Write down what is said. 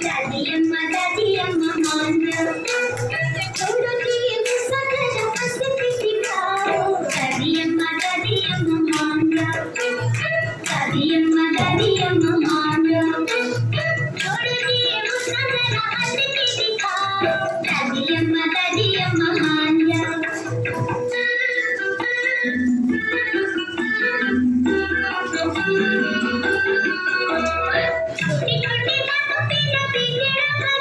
दादियम्मा दादियम्मा मांगो छोड़ो दिए मुसकरा हंसती दिखाओ दादियम्मा दादियम्मा मांगो दादियम्मा दादियम्मा मांगो छोड़ो दिए मुसकरा हंसती दिखाओ दादियम्मा दादियम्मा मांगो छोटी छोटी बातों पे न बिगड़ो